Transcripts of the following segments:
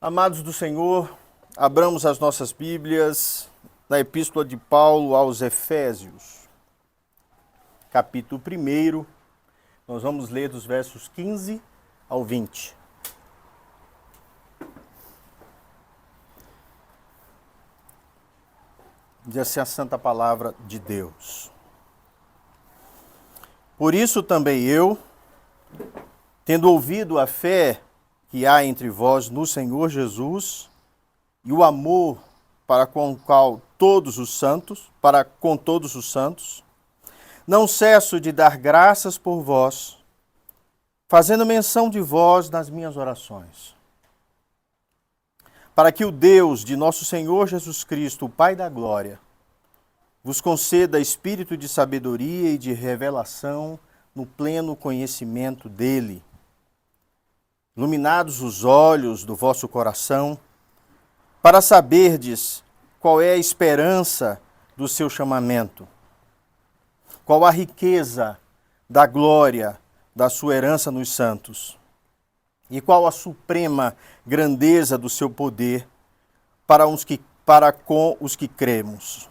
Amados do Senhor, abramos as nossas Bíblias na Epístola de Paulo aos Efésios, capítulo 1. Nós vamos ler dos versos 15 ao 20. Diz assim a santa palavra de Deus. Por isso também eu, tendo ouvido a fé que há entre vós no Senhor Jesus e o amor para com todos os santos, não cesso de dar graças por vós, fazendo menção de vós nas minhas orações, para que o Deus de nosso Senhor Jesus Cristo, o Pai da glória, vos conceda espírito de sabedoria e de revelação no pleno conhecimento dele, iluminados os olhos do vosso coração, para saberdes qual é a esperança do seu chamamento, qual a riqueza da glória da sua herança nos santos, e qual a suprema grandeza do seu poder para com os que cremos,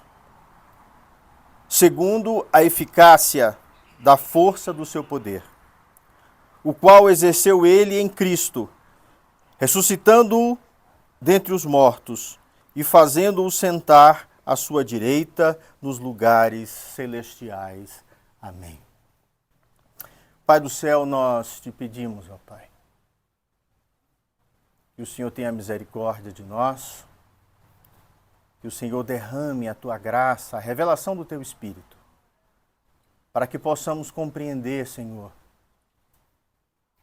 segundo a eficácia da força do seu poder, o qual exerceu ele em Cristo, ressuscitando-o dentre os mortos e fazendo-o sentar à sua direita nos lugares celestiais. Amém. Pai do céu, nós te pedimos, ó Pai, que o Senhor tenha misericórdia de nós, que o Senhor derrame a tua graça, a revelação do teu Espírito, para que possamos compreender, Senhor,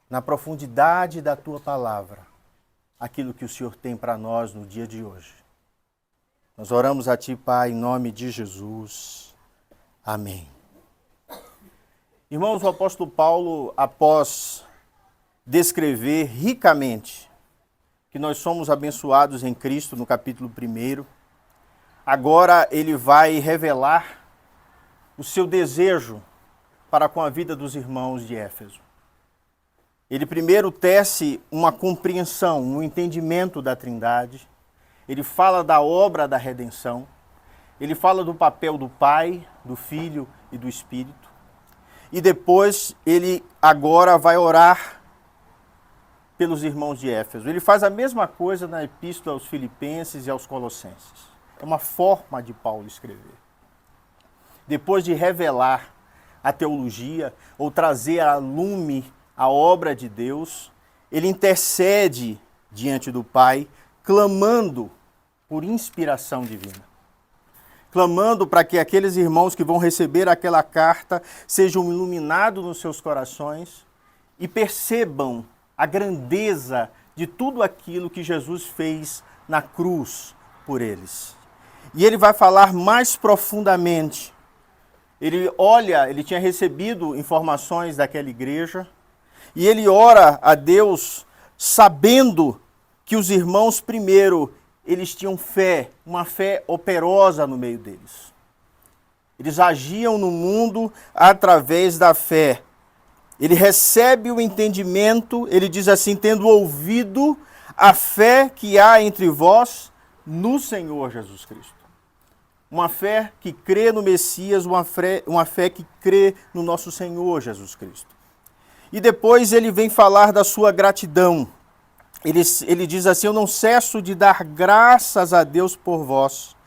na profundidade da tua palavra, aquilo que o Senhor tem para nós no dia de hoje. Nós oramos a ti, Pai, em nome de Jesus. Amém. Irmãos, o apóstolo Paulo, após descrever ricamente que nós somos abençoados em Cristo, no capítulo 1, agora ele vai revelar o seu desejo para com a vida dos irmãos de Éfeso. Ele primeiro tece uma compreensão, um entendimento da Trindade. Ele fala da obra da redenção. Ele fala do papel do Pai, do Filho e do Espírito. E depois ele agora vai orar pelos irmãos de Éfeso. Ele faz a mesma coisa na Epístola aos Filipenses e aos Colossenses. É uma forma de Paulo escrever. Depois de revelar a teologia ou trazer a lume a obra de Deus, ele intercede diante do Pai, clamando por inspiração divina. Clamando para que aqueles irmãos que vão receber aquela carta sejam iluminados nos seus corações e percebam a grandeza de tudo aquilo que Jesus fez na cruz por eles. E ele vai falar mais profundamente. Ele tinha recebido informações daquela igreja, e ele ora a Deus sabendo que os irmãos, primeiro, eles tinham fé, uma fé operosa no meio deles. Eles agiam no mundo através da fé. Ele recebe o entendimento, ele diz assim, tendo ouvido a fé que há entre vós no Senhor Jesus Cristo. Uma fé que crê no Messias, uma fé que crê no nosso Senhor Jesus Cristo. E depois ele vem falar da sua gratidão. Ele diz assim, eu não cesso de dar graças a Deus por vós,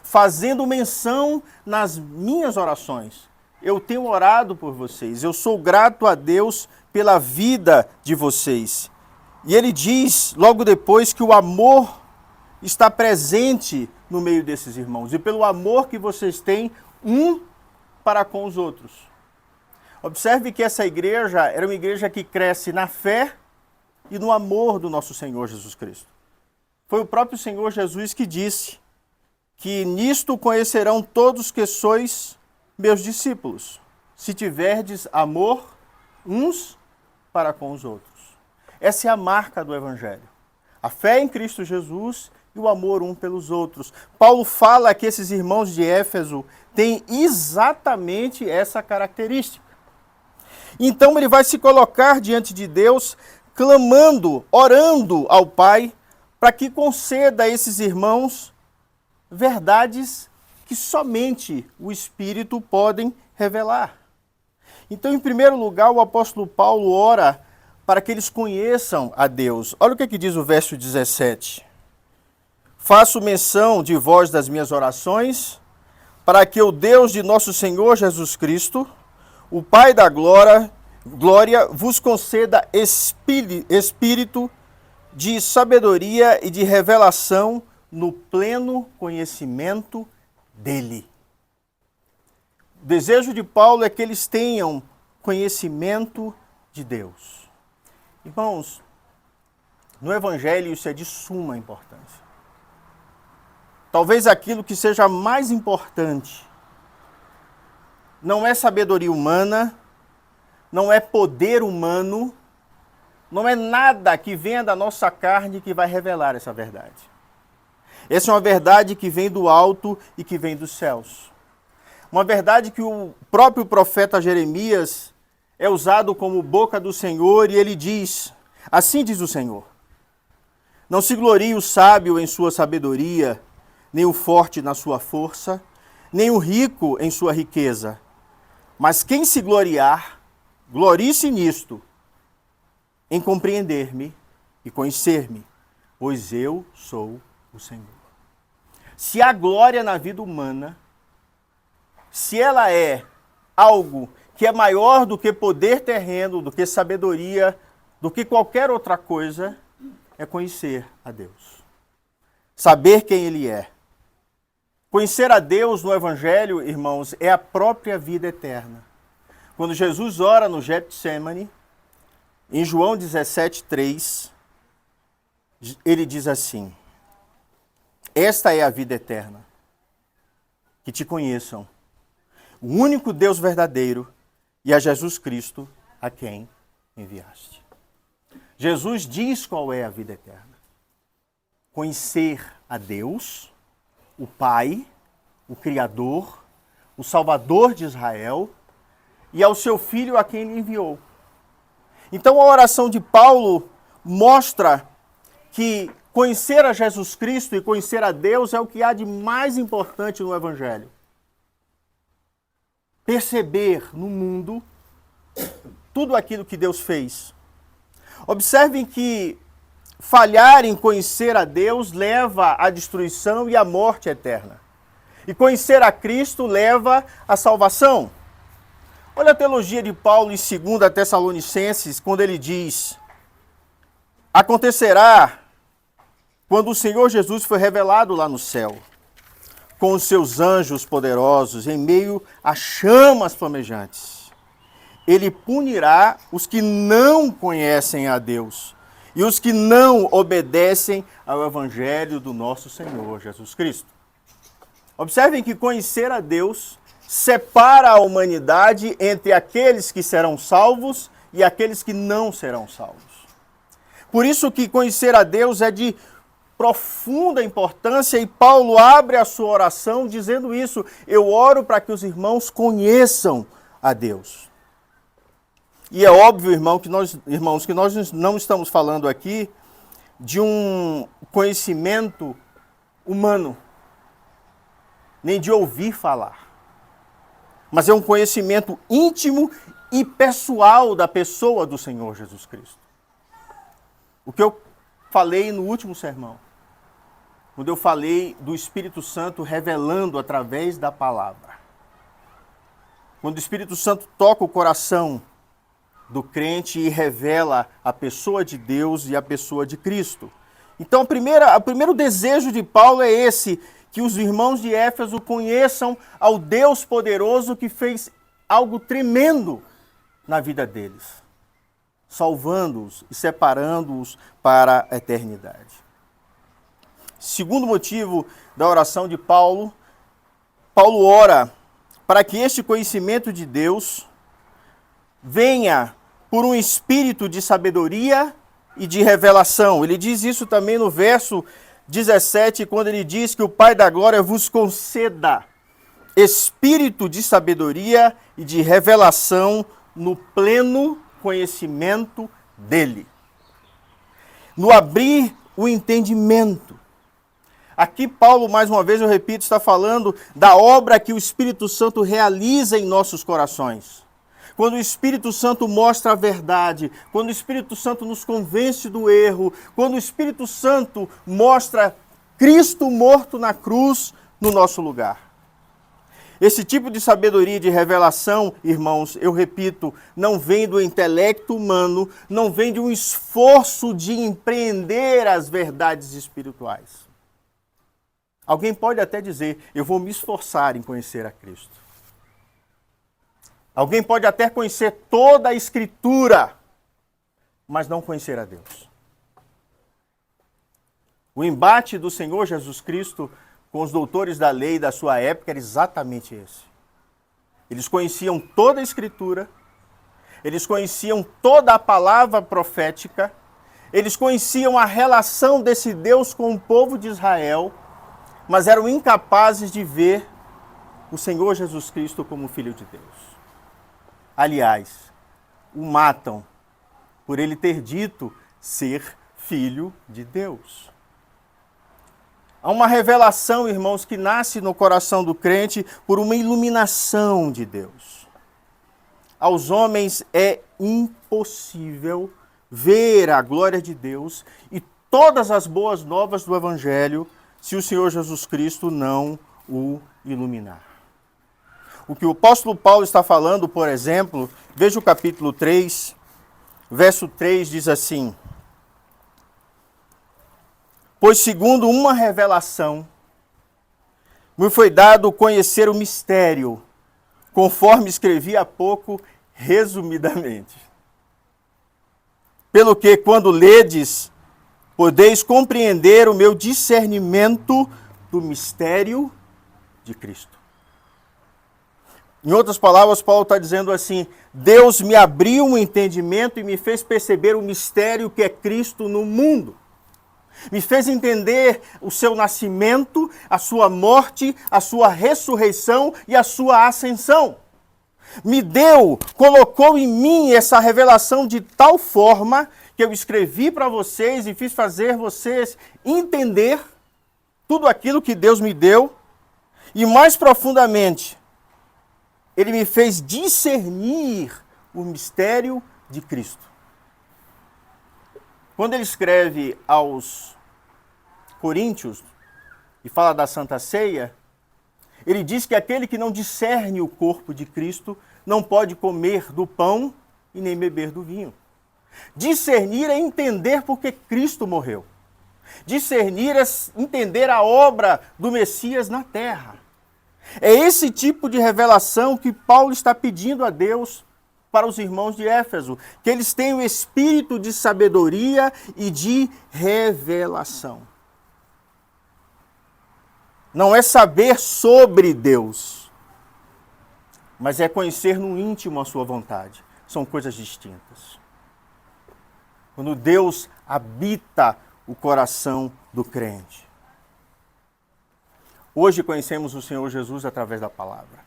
fazendo menção nas minhas orações. Eu tenho orado por vocês, eu sou grato a Deus pela vida de vocês. E ele diz, logo depois, que o amor está presente no meio desses irmãos, e pelo amor que vocês têm um para com os outros. Observe que essa igreja era uma igreja que cresce na fé e no amor do nosso Senhor Jesus Cristo. Foi o próprio Senhor Jesus que disse que nisto conhecerão todos que sois meus discípulos, se tiverdes amor uns para com os outros. Essa é a marca do Evangelho. A fé em Cristo Jesus e o amor um pelos outros. Paulo fala que esses irmãos de Éfeso têm exatamente essa característica. Então ele vai se colocar diante de Deus, clamando, orando ao Pai, para que conceda a esses irmãos verdades que somente o Espírito podem revelar. Então, em primeiro lugar, o apóstolo Paulo ora para que eles conheçam a Deus. Olha o que diz o verso 17. Faço menção de vós das minhas orações, para que o Deus de nosso Senhor Jesus Cristo, o Pai da glória, vos conceda espírito de sabedoria e de revelação no pleno conhecimento dele. O desejo de Paulo é que eles tenham conhecimento de Deus. Irmãos, no Evangelho isso é de suma importância. Talvez aquilo que seja mais importante não é sabedoria humana, não é poder humano, não é nada que venha da nossa carne que vai revelar essa verdade. Essa é uma verdade que vem do alto e que vem dos céus. Uma verdade que o próprio profeta Jeremias é usado como boca do Senhor e ele diz, assim diz o Senhor, não se glorie o sábio em sua sabedoria, nem o forte na sua força, nem o rico em sua riqueza. Mas quem se gloriar, glorie-se nisto, em compreender-me e conhecer-me, pois eu sou o Senhor. Se há glória na vida humana, se ela é algo que é maior do que poder terreno, do que sabedoria, do que qualquer outra coisa, é conhecer a Deus. Saber quem Ele é. Conhecer a Deus no Evangelho, irmãos, é a própria vida eterna. Quando Jesus ora no Getsêmani, em João 17:3, ele diz assim, esta é a vida eterna, que te conheçam, o único Deus verdadeiro e a Jesus Cristo a quem enviaste. Jesus diz qual é a vida eterna. Conhecer a Deus, o Pai, o Criador, o Salvador de Israel e ao seu Filho a quem ele enviou. Então a oração de Paulo mostra que conhecer a Jesus Cristo e conhecer a Deus é o que há de mais importante no Evangelho. Perceber no mundo tudo aquilo que Deus fez. Observem que falhar em conhecer a Deus leva à destruição e à morte eterna. E conhecer a Cristo leva à salvação. Olha a teologia de Paulo em 2 Tessalonicenses, quando ele diz: acontecerá quando o Senhor Jesus foi revelado lá no céu, com os seus anjos poderosos, em meio a chamas flamejantes. Ele punirá os que não conhecem a Deus e os que não obedecem ao Evangelho do nosso Senhor Jesus Cristo. Observem que conhecer a Deus separa a humanidade entre aqueles que serão salvos e aqueles que não serão salvos. Por isso que conhecer a Deus é de profunda importância e Paulo abre a sua oração dizendo isso. Eu oro para que os irmãos conheçam a Deus. E é óbvio, irmãos, que nós não estamos falando aqui de um conhecimento humano, nem de ouvir falar. Mas é um conhecimento íntimo e pessoal da pessoa do Senhor Jesus Cristo. O que eu falei no último sermão, quando eu falei do Espírito Santo revelando através da palavra. Quando o Espírito Santo toca o coração do crente e revela a pessoa de Deus e a pessoa de Cristo. Então, o primeiro desejo de Paulo é esse, que os irmãos de Éfeso conheçam ao Deus poderoso que fez algo tremendo na vida deles, salvando-os e separando-os para a eternidade. Segundo motivo da oração de Paulo, Paulo ora para que este conhecimento de Deus venha por um espírito de sabedoria e de revelação. Ele diz isso também no verso 17, quando ele diz que o Pai da glória vos conceda espírito de sabedoria e de revelação no pleno conhecimento dele. No abrir o entendimento. Aqui Paulo, mais uma vez eu repito, está falando da obra que o Espírito Santo realiza em nossos corações. Quando o Espírito Santo mostra a verdade, quando o Espírito Santo nos convence do erro, quando o Espírito Santo mostra Cristo morto na cruz no nosso lugar. Esse tipo de sabedoria e de revelação, irmãos, eu repito, não vem do intelecto humano, não vem de um esforço de empreender as verdades espirituais. Alguém pode até dizer, eu vou me esforçar em conhecer a Cristo. Alguém pode até conhecer toda a Escritura, mas não conhecer a Deus. O embate do Senhor Jesus Cristo com os doutores da lei da sua época era exatamente esse. Eles conheciam toda a Escritura, eles conheciam toda a palavra profética, eles conheciam a relação desse Deus com o povo de Israel, mas eram incapazes de ver o Senhor Jesus Cristo como Filho de Deus. Aliás, o matam por ele ter dito ser Filho de Deus. Há uma revelação, irmãos, que nasce no coração do crente por uma iluminação de Deus. Aos homens é impossível ver a glória de Deus e todas as boas novas do Evangelho se o Senhor Jesus Cristo não o iluminar. O que o apóstolo Paulo está falando, por exemplo, veja o capítulo 3, verso 3 diz assim: pois segundo uma revelação, me foi dado conhecer o mistério, conforme escrevi há pouco, resumidamente. Pelo que, quando ledes, podeis compreender o meu discernimento do mistério de Cristo. Em outras palavras, Paulo está dizendo assim, Deus me abriu um entendimento e me fez perceber o mistério que é Cristo no mundo. Me fez entender o seu nascimento, a sua morte, a sua ressurreição e a sua ascensão. Colocou em mim essa revelação de tal forma que eu escrevi para vocês e fiz fazer vocês entender tudo aquilo que Deus me deu. E mais profundamente, Ele me fez discernir o mistério de Cristo. Quando ele escreve aos Coríntios e fala da Santa Ceia, ele diz que aquele que não discerne o corpo de Cristo não pode comer do pão e nem beber do vinho. Discernir é entender porque Cristo morreu. Discernir é entender a obra do Messias na terra. É esse tipo de revelação que Paulo está pedindo a Deus para os irmãos de Éfeso, que eles tenham espírito de sabedoria e de revelação. Não é saber sobre Deus, mas é conhecer no íntimo a sua vontade. São coisas distintas. Quando Deus habita o coração do crente. Hoje conhecemos o Senhor Jesus através da palavra.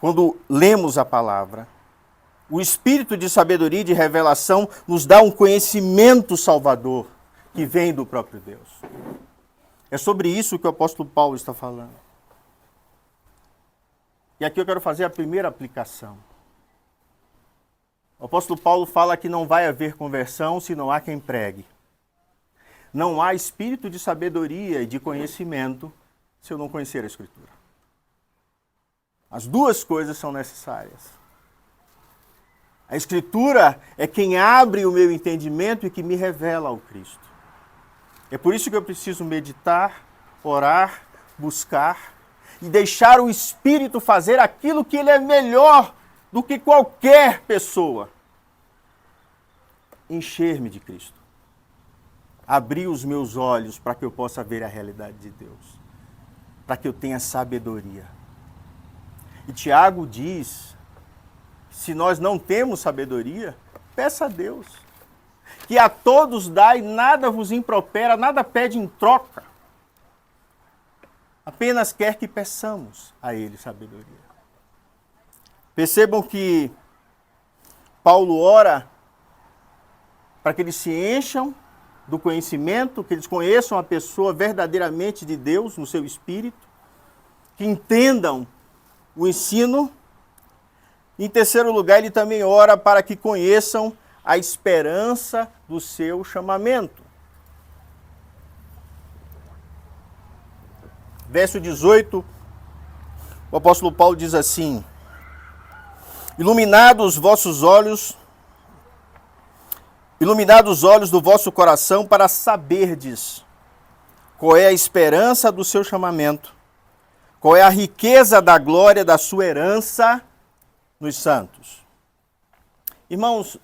Quando lemos a palavra, o espírito de sabedoria e de revelação nos dá um conhecimento salvador que vem do próprio Deus. É sobre isso que o apóstolo Paulo está falando. E aqui eu quero fazer a primeira aplicação. O apóstolo Paulo fala que não vai haver conversão se não há quem pregue. Não há espírito de sabedoria e de conhecimento se eu não conhecer a Escritura. As duas coisas são necessárias. A Escritura é quem abre o meu entendimento e que me revela ao Cristo. É por isso que eu preciso meditar, orar, buscar e deixar o Espírito fazer aquilo que ele é melhor do que qualquer pessoa. Encher-me de Cristo. Abrir os meus olhos para que eu possa ver a realidade de Deus. Para que eu tenha sabedoria. E Tiago diz, se nós não temos sabedoria, peça a Deus. Que a todos dá e nada vos impropera, nada pede em troca. Apenas quer que peçamos a Ele sabedoria. Percebam que Paulo ora para que eles se encham do conhecimento, que eles conheçam a pessoa verdadeiramente de Deus no seu espírito, que entendam o ensino. Em terceiro lugar, ele também ora para que conheçam a esperança do seu chamamento. Verso 18, o apóstolo Paulo diz assim: iluminados os olhos do vosso coração para saberdes qual é a esperança do seu chamamento, qual é a riqueza da glória da sua herança nos santos. Irmãos,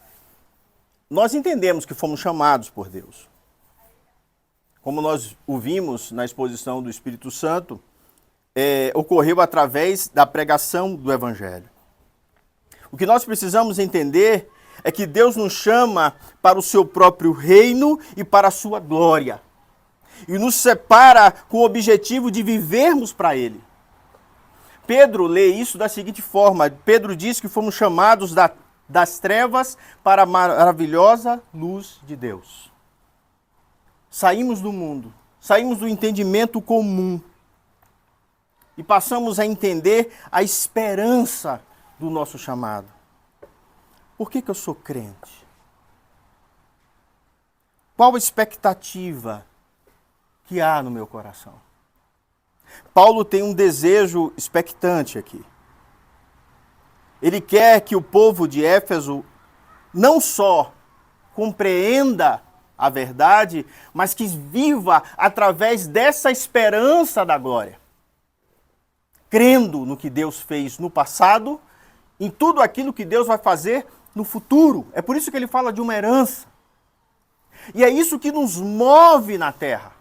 nós entendemos que fomos chamados por Deus. Como nós ouvimos na exposição do Espírito Santo, ocorreu através da pregação do Evangelho. O que nós precisamos entender é que Deus nos chama para o seu próprio reino e para a sua glória. E nos separa com o objetivo de vivermos para Ele. Pedro lê isso da seguinte forma: Pedro diz que fomos chamados das trevas para a maravilhosa luz de Deus. Saímos do mundo, saímos do entendimento comum e passamos a entender a esperança do nosso chamado. Por que eu sou crente? Qual a expectativa que há no meu coração? Paulo tem um desejo expectante aqui. Ele quer que o povo de Éfeso não só compreenda a verdade, mas que viva através dessa esperança da glória. Crendo no que Deus fez no passado, em tudo aquilo que Deus vai fazer no futuro. É por isso que ele fala de uma herança. E é isso que nos move na terra.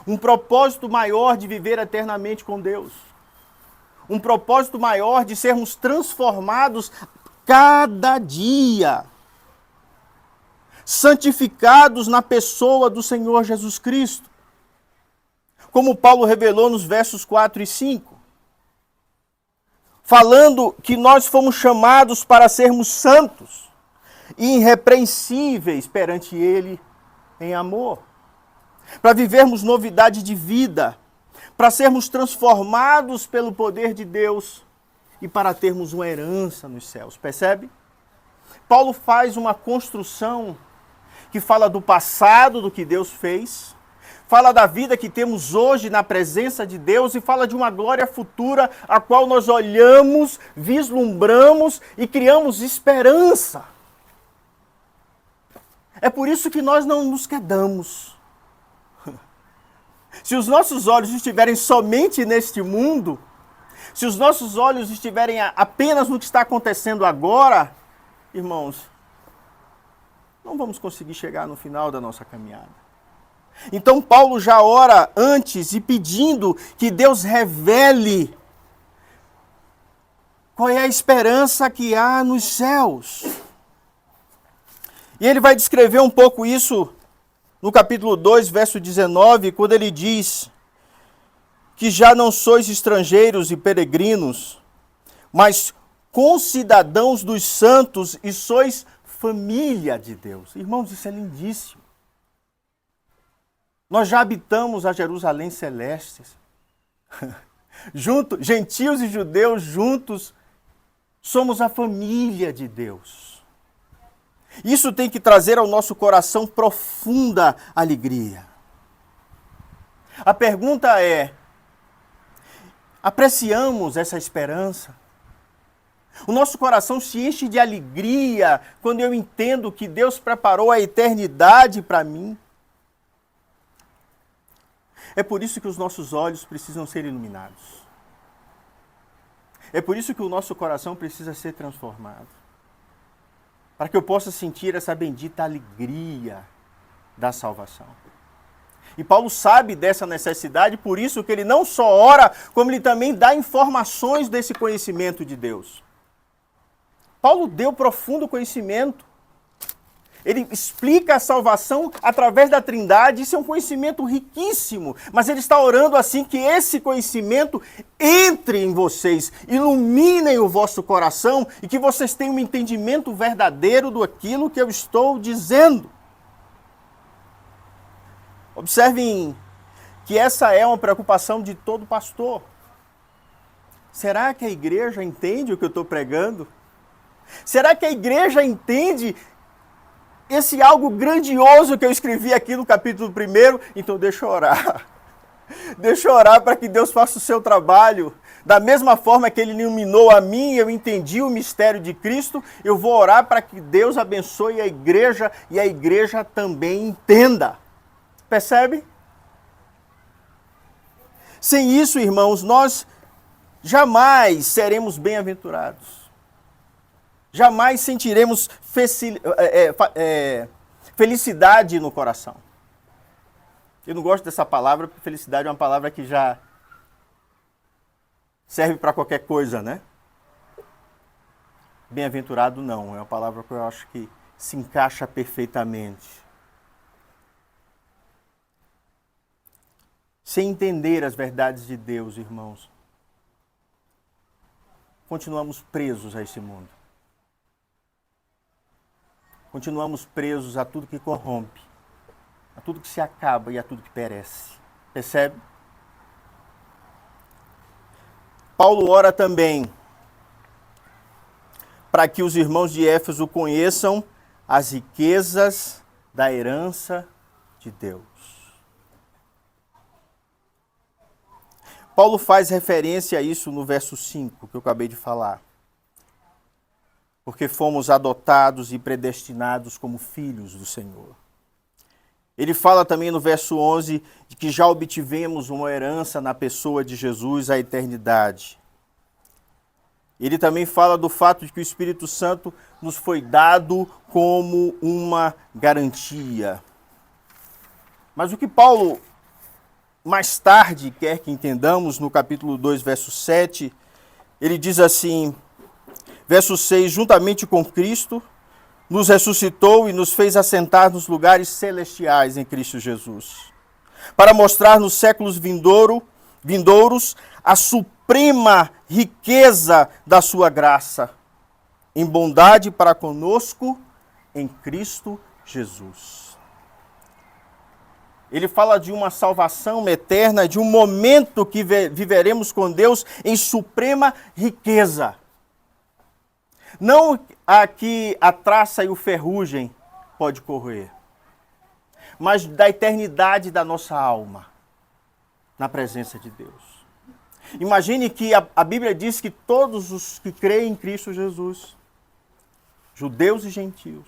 Um propósito maior de viver eternamente com Deus. Um propósito maior de sermos transformados cada dia. Santificados na pessoa do Senhor Jesus Cristo. Como Paulo revelou nos versos 4 e 5. Falando que nós fomos chamados para sermos santos e irrepreensíveis perante Ele em amor. Para vivermos novidade de vida, para sermos transformados pelo poder de Deus e para termos uma herança nos céus. Percebe? Paulo faz uma construção que fala do passado, do que Deus fez, fala da vida que temos hoje na presença de Deus e fala de uma glória futura a qual nós olhamos, vislumbramos e criamos esperança. É por isso que nós não nos quedamos. Se os nossos olhos estiverem somente neste mundo, se os nossos olhos estiverem apenas no que está acontecendo agora, irmãos, não vamos conseguir chegar no final da nossa caminhada. Então Paulo já ora antes e pedindo que Deus revele qual é a esperança que há nos céus. E ele vai descrever um pouco isso no capítulo 2, verso 19, quando ele diz que já não sois estrangeiros e peregrinos, mas concidadãos dos santos e sois família de Deus. Irmãos, isso é lindíssimo. Nós já habitamos a Jerusalém celeste. Gentios e judeus juntos, somos a família de Deus. Isso tem que trazer ao nosso coração profunda alegria. A pergunta é: apreciamos essa esperança? O nosso coração se enche de alegria quando eu entendo que Deus preparou a eternidade para mim? É por isso que os nossos olhos precisam ser iluminados. É por isso que o nosso coração precisa ser transformado. Para que eu possa sentir essa bendita alegria da salvação. E Paulo sabe dessa necessidade, por isso que ele não só ora, como ele também dá informações desse conhecimento de Deus. Paulo deu profundo conhecimento. Ele explica a salvação através da Trindade. Isso é um conhecimento riquíssimo. Mas ele está orando assim que esse conhecimento entre em vocês, iluminem o vosso coração e que vocês tenham um entendimento verdadeiro daquilo que eu estou dizendo. Observem que essa é uma preocupação de todo pastor. Será que a igreja entende o que eu estou pregando? Será que a igreja entende esse algo grandioso que eu escrevi aqui no capítulo 1? Então deixa eu orar. Deixa eu orar para que Deus faça o seu trabalho. Da mesma forma que Ele iluminou a mim, eu entendi o mistério de Cristo, eu vou orar para que Deus abençoe a igreja e a igreja também entenda. Percebe? Sem isso, irmãos, nós jamais seremos bem-aventurados. Jamais sentiremos felicidade no coração. Eu não gosto dessa palavra, porque felicidade é uma palavra que já serve para qualquer coisa, né? Bem-aventurado não, é uma palavra que eu acho que se encaixa perfeitamente. Sem entender as verdades de Deus, irmãos, continuamos presos a esse mundo. Continuamos presos a tudo que corrompe, a tudo que se acaba e a tudo que perece. Percebe? Paulo ora também para que os irmãos de Éfeso conheçam as riquezas da herança de Deus. Paulo faz referência a isso no verso 5, que eu acabei de falar. Porque fomos adotados e predestinados como filhos do Senhor. Ele fala também no verso 11 de que já obtivemos uma herança na pessoa de Jesus, a eternidade. Ele também fala do fato de que o Espírito Santo nos foi dado como uma garantia. Mas o que Paulo mais tarde quer que entendamos, no capítulo 2, verso 7, ele diz assim, verso 6, juntamente com Cristo, nos ressuscitou e nos fez assentar nos lugares celestiais em Cristo Jesus, para mostrar nos séculos vindouros a suprema riqueza da sua graça, em bondade para conosco em Cristo Jesus. Ele fala de uma salvação eterna, de um momento que viveremos com Deus em suprema riqueza. Não a que a traça e o ferrugem pode correr, mas da eternidade da nossa alma, na presença de Deus. Imagine que a Bíblia diz que todos os que creem em Cristo Jesus, judeus e gentios,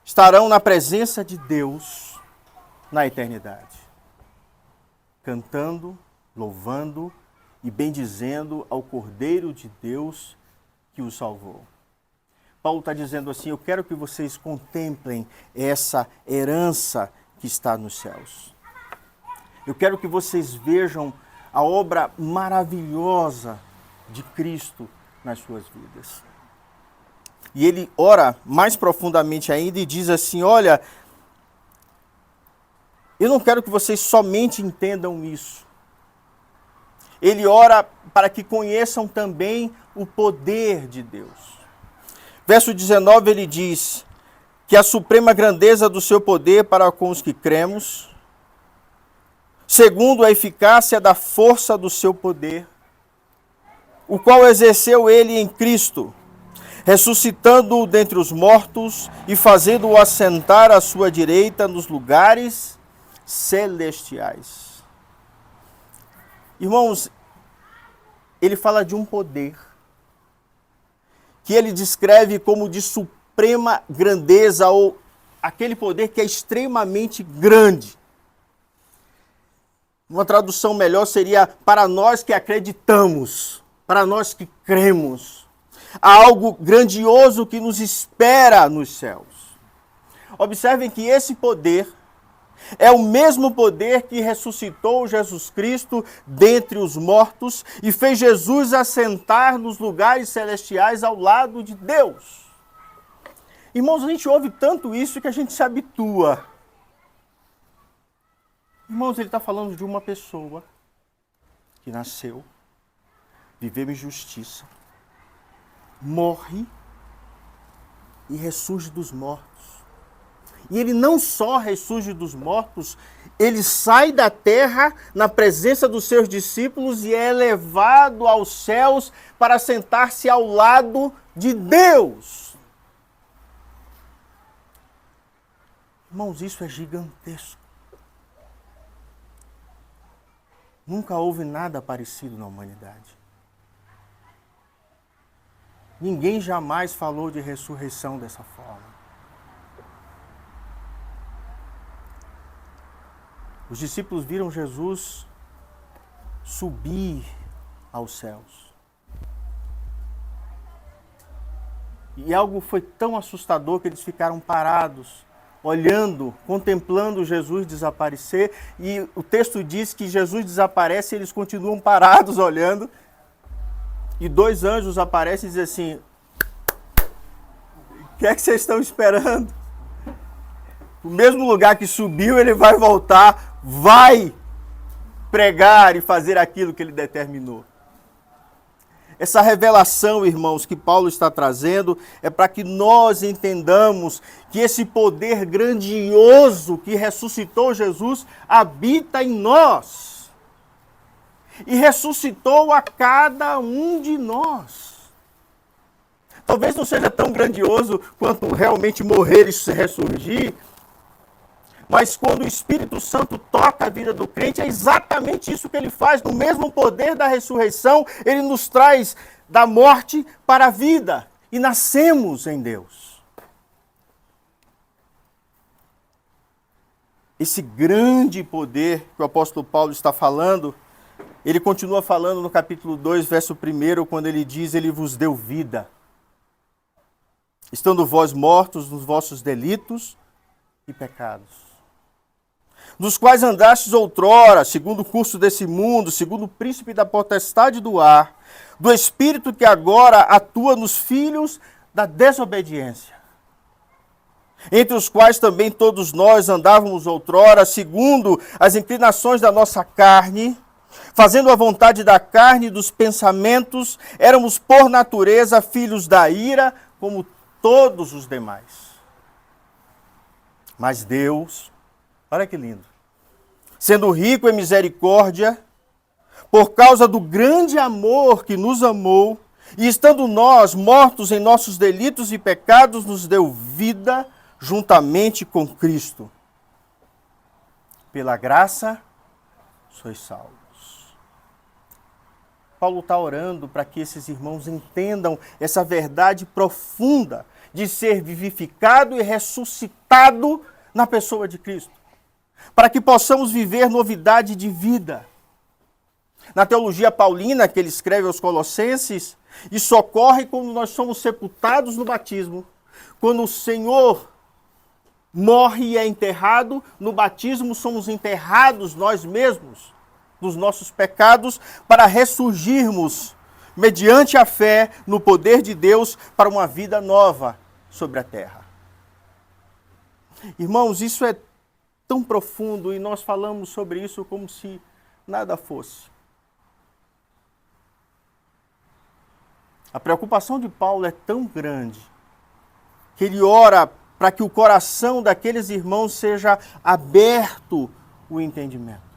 estarão na presença de Deus na eternidade, cantando, louvando e bendizendo ao Cordeiro de Deus que o salvou. Paulo está dizendo assim, eu quero que vocês contemplem essa herança que está nos céus. Eu quero que vocês vejam a obra maravilhosa de Cristo nas suas vidas. E ele ora mais profundamente ainda e diz assim, olha, eu não quero que vocês somente entendam isso. Ele ora para que conheçam também o poder de Deus. Verso 19 ele diz que a suprema grandeza do seu poder para com os que cremos, segundo a eficácia da força do seu poder, o qual exerceu ele em Cristo, ressuscitando-o dentre os mortos e fazendo-o assentar à sua direita nos lugares celestiais. Irmãos, ele fala de um poder que ele descreve como de suprema grandeza, ou aquele poder que é extremamente grande. Uma tradução melhor seria para nós que acreditamos, para nós que cremos. Há algo grandioso que nos espera nos céus. Observem que esse poder é o mesmo poder que ressuscitou Jesus Cristo dentre os mortos e fez Jesus assentar nos lugares celestiais ao lado de Deus. Irmãos, a gente ouve tanto isso que a gente se habitua. Irmãos, ele está falando de uma pessoa que nasceu, viveu em justiça, morre e ressurge dos mortos. E ele não só ressurge dos mortos, ele sai da terra na presença dos seus discípulos e é elevado aos céus para sentar-se ao lado de Deus. Irmãos, isso é gigantesco. Nunca houve nada parecido na humanidade. Ninguém jamais falou de ressurreição dessa forma. Os discípulos viram Jesus subir aos céus. E algo foi tão assustador que eles ficaram parados, olhando, contemplando Jesus desaparecer. E o texto diz que Jesus desaparece e eles continuam parados olhando. E 2 anjos aparecem e dizem assim: o que é que vocês estão esperando? O mesmo lugar que subiu, ele vai voltar, vai pregar e fazer aquilo que ele determinou. Essa revelação, irmãos, que Paulo está trazendo é para que nós entendamos que esse poder grandioso que ressuscitou Jesus habita em nós. E ressuscitou a cada um de nós. Talvez não seja tão grandioso quanto realmente morrer e ressurgir, mas quando o Espírito Santo toca a vida do crente, é exatamente isso que ele faz. No mesmo poder da ressurreição, ele nos traz da morte para a vida. E nascemos em Deus. Esse grande poder que o apóstolo Paulo está falando, ele continua falando no capítulo 2, verso 1, quando ele diz: ele vos deu vida, estando vós mortos nos vossos delitos e pecados, nos quais andastes outrora, segundo o curso desse mundo, segundo o príncipe da potestade do ar, do espírito que agora atua nos filhos da desobediência, entre os quais também todos nós andávamos outrora, segundo as inclinações da nossa carne, fazendo a vontade da carne e dos pensamentos, éramos por natureza filhos da ira, como todos os demais. Mas Deus, olha que lindo, sendo rico em misericórdia, por causa do grande amor que nos amou, e estando nós mortos em nossos delitos e pecados, nos deu vida juntamente com Cristo. Pela graça, sois salvos. Paulo está orando para que esses irmãos entendam essa verdade profunda de ser vivificado e ressuscitado na pessoa de Cristo, para que possamos viver novidade de vida. Na teologia paulina, que ele escreve aos Colossenses, isso ocorre quando nós somos sepultados no batismo. Quando o Senhor morre e é enterrado, no batismo somos enterrados nós mesmos, dos nossos pecados, para ressurgirmos, mediante a fé, no poder de Deus, para uma vida nova sobre a terra. Irmãos, isso é tão profundo e nós falamos sobre isso como se nada fosse. A preocupação de Paulo é tão grande que ele ora para que o coração daqueles irmãos seja aberto o entendimento.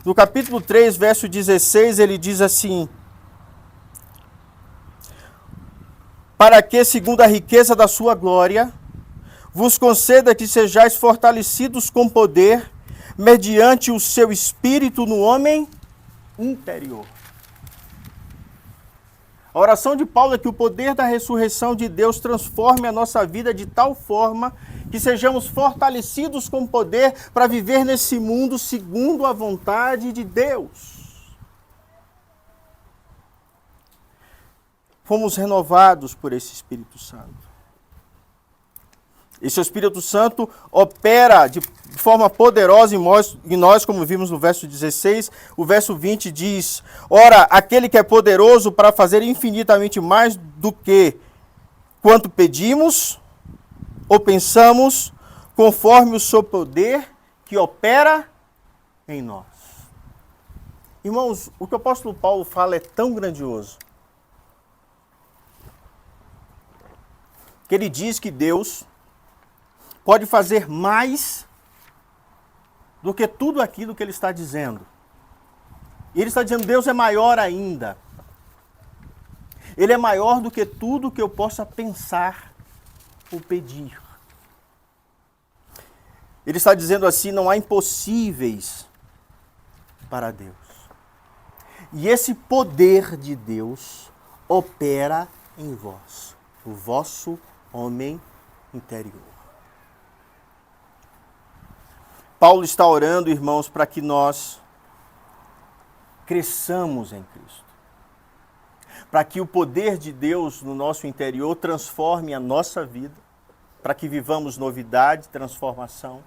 No capítulo 3, verso 16, ele diz assim: para que, segundo a riqueza da sua glória, vos conceda que sejais fortalecidos com poder, mediante o seu espírito no homem interior. A oração de Paulo é que o poder da ressurreição de Deus transforme a nossa vida de tal forma que sejamos fortalecidos com poder para viver nesse mundo segundo a vontade de Deus. Fomos renovados por esse Espírito Santo. Esse Espírito Santo opera de forma poderosa em nós, como vimos no verso 16. O verso 20 diz: ora, aquele que é poderoso para fazer infinitamente mais do que quanto pedimos ou pensamos, conforme o seu poder que opera em nós. Irmãos, o que o apóstolo Paulo fala é tão grandioso, que ele diz que Deus pode fazer mais do que tudo aquilo que ele está dizendo. E ele está dizendo, Deus é maior ainda. Ele é maior do que tudo que eu possa pensar ou pedir. Ele está dizendo assim, não há impossíveis para Deus. E esse poder de Deus opera em vós, o vosso homem interior. Paulo está orando, irmãos, para que nós cresçamos em Cristo. Para que o poder de Deus no nosso interior transforme a nossa vida, para que vivamos novidade, transformação,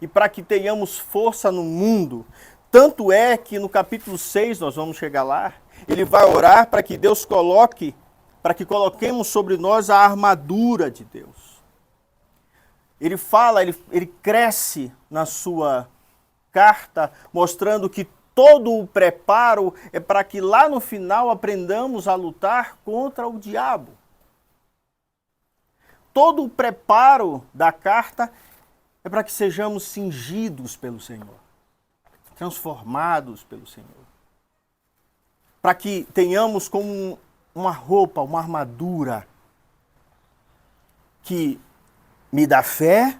e para que tenhamos força no mundo. Tanto é que no capítulo 6, nós vamos chegar lá, ele vai orar para que Deus coloque, para que coloquemos sobre nós a armadura de Deus. Ele fala, ele cresce na sua carta, mostrando que todo o preparo é para que lá no final aprendamos a lutar contra o diabo. Todo o preparo da carta é para que sejamos cingidos pelo Senhor, transformados pelo Senhor. Para que tenhamos como uma roupa, uma armadura que me dá fé,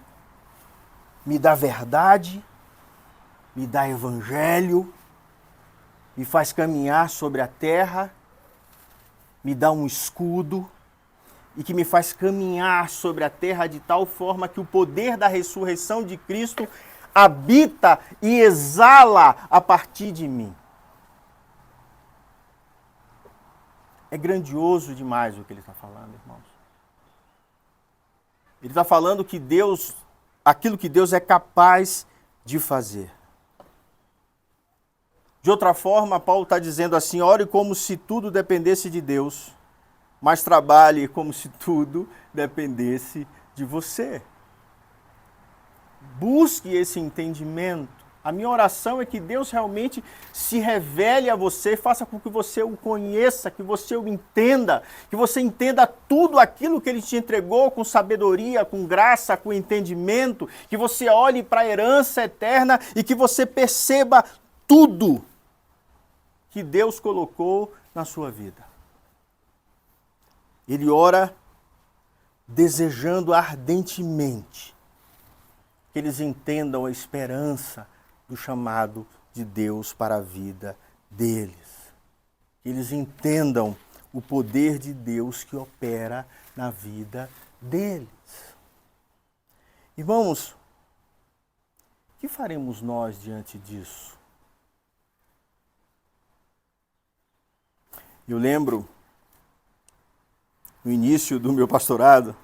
me dá verdade, me dá evangelho, me faz caminhar sobre a terra, me dá um escudo e que me faz caminhar sobre a terra de tal forma que o poder da ressurreição de Cristo habita e exala a partir de mim. É grandioso demais o que ele está falando, irmãos. Ele está falando que Deus, aquilo que Deus é capaz de fazer. De outra forma, Paulo está dizendo assim, ore como se tudo dependesse de Deus, mas trabalhe como se tudo dependesse de você. Busque esse entendimento. A minha oração é que Deus realmente se revele a você, faça com que você o conheça, que você o entenda, que você entenda tudo aquilo que Ele te entregou com sabedoria, com graça, com entendimento, que você olhe para a herança eterna e que você perceba tudo que Deus colocou na sua vida. Ele ora desejando ardentemente que eles entendam a esperança do chamado de Deus para a vida deles. Que eles entendam o poder de Deus que opera na vida deles. Irmãos, o que faremos nós diante disso? Eu lembro, no início do meu pastorado,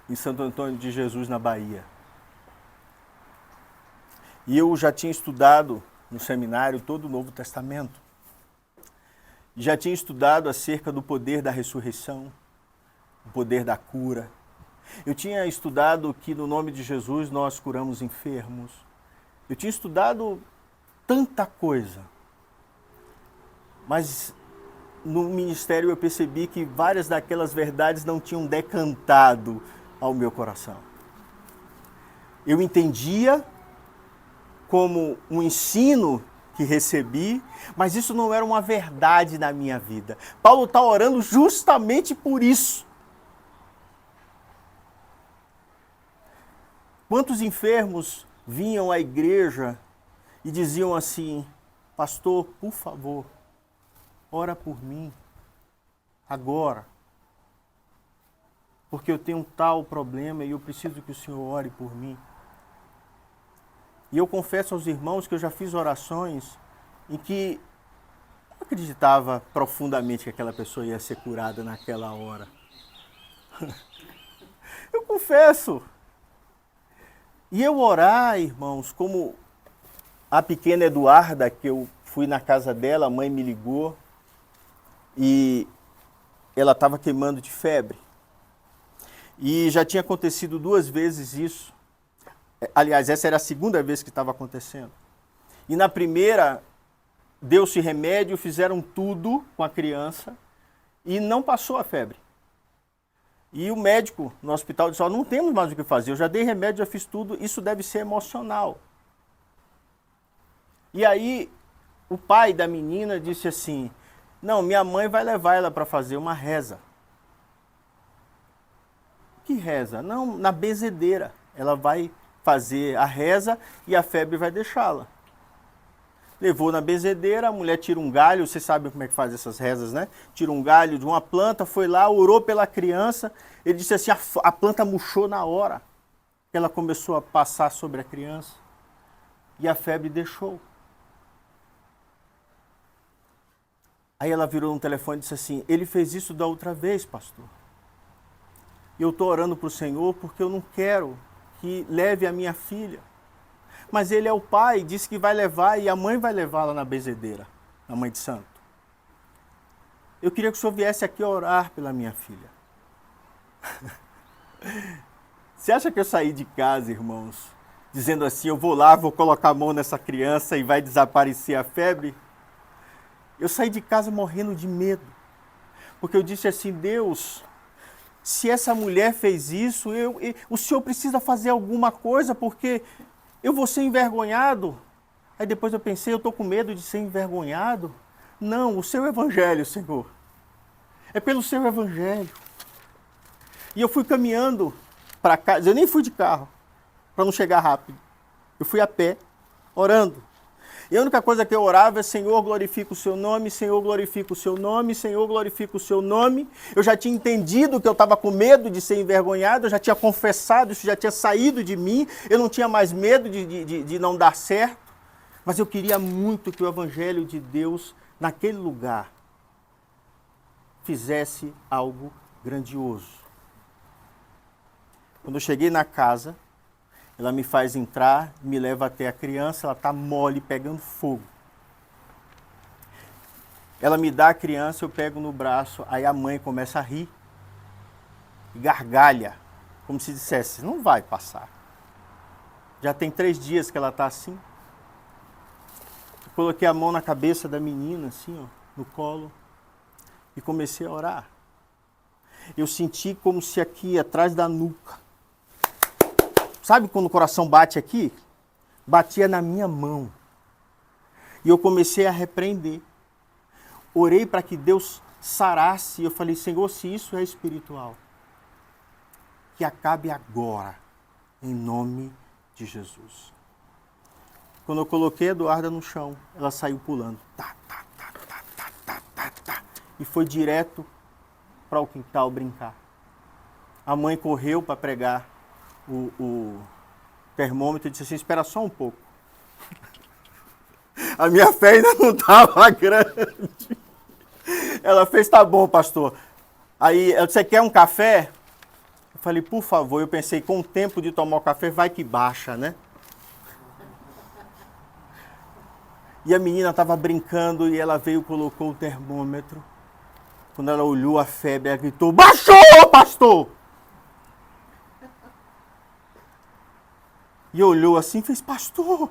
em Santo Antônio de Jesus, na Bahia. E eu já tinha estudado no seminário todo o Novo Testamento. Já tinha estudado acerca do poder da ressurreição, o poder da cura. Eu tinha estudado que no nome de Jesus nós curamos enfermos. Eu tinha estudado tanta coisa. Mas no ministério eu percebi que várias daquelas verdades não tinham decantado ao meu coração. Eu entendia como um ensino que recebi, mas isso não era uma verdade na minha vida. Paulo está orando justamente por isso. Quantos enfermos vinham à igreja e diziam assim, pastor, por favor, ora por mim, agora, porque eu tenho um tal problema e eu preciso que o Senhor ore por mim. E eu confesso aos irmãos que eu já fiz orações em que eu acreditava profundamente que aquela pessoa ia ser curada naquela hora. Eu confesso. E eu orar, irmãos, como a pequena Eduarda, que eu fui na casa dela, a mãe me ligou e ela estava queimando de febre. E já tinha acontecido 2 vezes isso. Aliás, essa era a segunda vez que estava acontecendo. E na primeira, deu-se remédio, fizeram tudo com a criança e não passou a febre. E o médico no hospital disse, não temos mais o que fazer, eu já dei remédio, já fiz tudo, isso deve ser emocional. E aí o pai da menina disse assim, não, minha mãe vai levar ela para fazer uma reza. Que reza? Não, na benzedeira. Ela vai fazer a reza e a febre vai deixá-la. Levou na benzedeira, a mulher tira um galho, você sabe como é que faz essas rezas, né? Tira um galho de uma planta, foi lá, orou pela criança. Ele disse assim, a planta murchou na hora. Ela começou a passar sobre a criança e a febre deixou. Aí ela virou no telefone e disse assim, ele fez isso da outra vez, pastor. E eu estou orando para o Senhor porque eu não quero que leve a minha filha. Mas ele é o pai, disse que vai levar e a mãe vai levá-la na benzedeira, na mãe de santo. Eu queria que o senhor viesse aqui orar pela minha filha. Você acha que eu saí de casa, irmãos, dizendo assim, eu vou lá, vou colocar a mão nessa criança e vai desaparecer a febre? Eu saí de casa morrendo de medo. Porque eu disse assim, Deus, se essa mulher fez isso, o senhor precisa fazer alguma coisa, porque eu vou ser envergonhado. Aí depois eu pensei, eu estou com medo de ser envergonhado. Não, o seu evangelho, Senhor. É pelo seu evangelho. E eu fui caminhando para casa, eu nem fui de carro, para não chegar rápido. Eu fui a pé, orando. E a única coisa que eu orava é, Senhor, glorifica o seu nome, Senhor, glorifica o seu nome, Senhor, glorifica o seu nome. Eu já tinha entendido que eu estava com medo de ser envergonhado, eu já tinha confessado, isso já tinha saído de mim, eu não tinha mais medo de não dar certo. Mas eu queria muito que o evangelho de Deus, naquele lugar, fizesse algo grandioso. Quando eu cheguei na casa, ela me faz entrar, me leva até a criança, ela está mole, pegando fogo. Ela me dá a criança, eu pego no braço, aí a mãe começa a rir, e gargalha, como se dissesse, não vai passar. Já tem 3 dias que ela está assim. Eu coloquei a mão na cabeça da menina, assim, ó, no colo, e comecei a orar. Eu senti como se aqui, atrás da nuca, sabe quando o coração bate aqui? Batia na minha mão. E eu comecei a repreender. Orei para que Deus sarasse. Eu falei, Senhor, se isso é espiritual, que acabe agora, em nome de Jesus. Quando eu coloquei a Eduarda no chão, ela saiu pulando. E foi direto para o quintal brincar. A mãe correu para pregar o termômetro e disse assim, espera só um pouco. A minha fé ainda não estava grande. Ela fez, tá bom, pastor. Aí, você quer um café? Eu falei, por favor. Eu pensei, com o tempo de tomar o café, vai que baixa, né? E a menina estava brincando e ela veio e colocou o termômetro. Quando ela olhou a febre, ela gritou, baixou, pastor! E olhou assim e fez, pastor,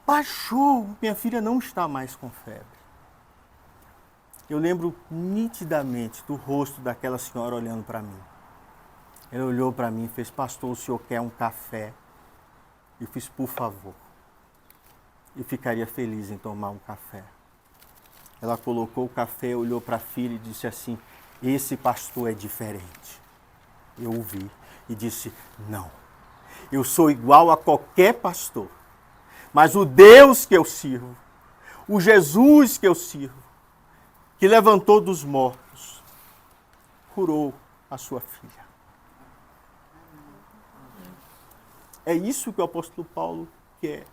baixou, minha filha não está mais com febre. Eu lembro nitidamente do rosto daquela senhora olhando para mim. Ela olhou para mim e fez, pastor, o senhor quer um café? Eu fiz, por favor. Eu ficaria feliz em tomar um café. Ela colocou o café, olhou para a filha e disse assim, esse pastor é diferente. Eu ouvi e disse, não. Eu sou igual a qualquer pastor, mas o Deus que eu sirvo, o Jesus que eu sirvo, que levantou dos mortos, curou a sua filha. É isso que o apóstolo Paulo quer.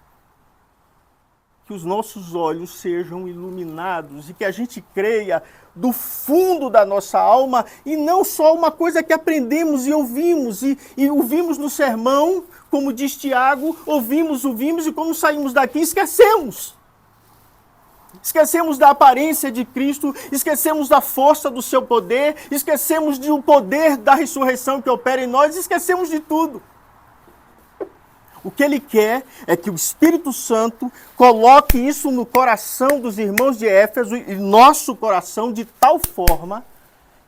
Que os nossos olhos sejam iluminados e que a gente creia do fundo da nossa alma e não só uma coisa que aprendemos e ouvimos e ouvimos no sermão, como diz Tiago, ouvimos e quando saímos daqui esquecemos. Esquecemos da aparência de Cristo, esquecemos da força do seu poder, esquecemos do poder da ressurreição que opera em nós, esquecemos de tudo. O que ele quer é que o Espírito Santo coloque isso no coração dos irmãos de Éfeso e nosso coração de tal forma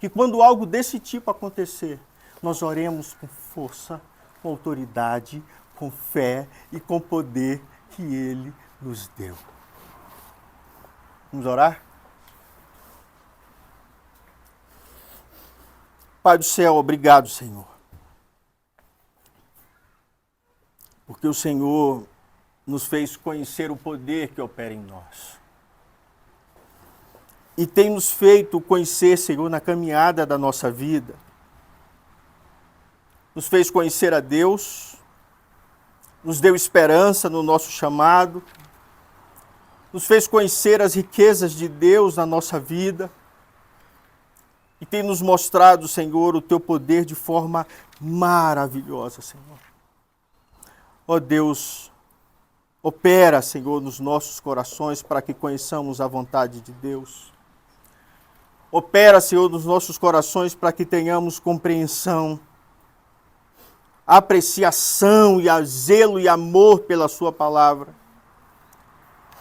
que quando algo desse tipo acontecer, nós oremos com força, com autoridade, com fé e com poder que ele nos deu. Vamos orar? Pai do céu, obrigado, Senhor. Porque o Senhor nos fez conhecer o poder que opera em nós. E tem nos feito conhecer, Senhor, na caminhada da nossa vida. Nos fez conhecer a Deus, nos deu esperança no nosso chamado, nos fez conhecer as riquezas de Deus na nossa vida e tem nos mostrado, Senhor, o Teu poder de forma maravilhosa, Senhor. Ó Deus, opera, Senhor, nos nossos corações para que conheçamos a vontade de Deus. Opera, Senhor, nos nossos corações para que tenhamos compreensão, apreciação e zelo e amor pela Sua palavra.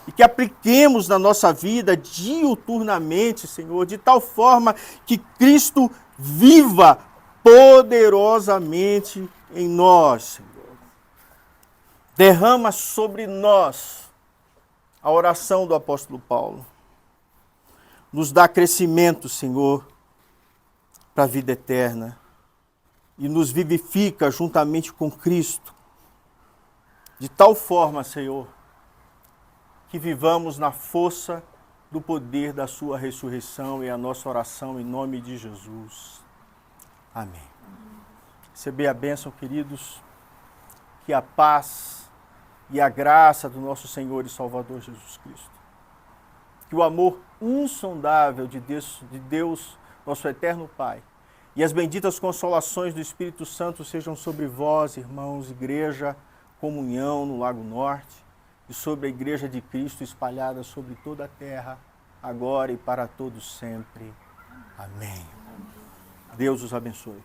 E que apliquemos na nossa vida diuturnamente, Senhor, de tal forma que Cristo viva poderosamente em nós, Senhor. Derrama sobre nós a oração do apóstolo Paulo. Nos dá crescimento, Senhor, para a vida eterna. E nos vivifica juntamente com Cristo. De tal forma, Senhor, que vivamos na força do poder da sua ressurreição e a nossa oração em nome de Jesus. Amém. Receber a bênção, queridos, que a paz e a graça do nosso Senhor e Salvador Jesus Cristo, que o amor insondável de Deus, nosso eterno Pai, e as benditas consolações do Espírito Santo sejam sobre vós, irmãos, igreja, comunhão no Lago Norte, e sobre a Igreja de Cristo espalhada sobre toda a terra, agora e para todos sempre. Amém. Deus os abençoe.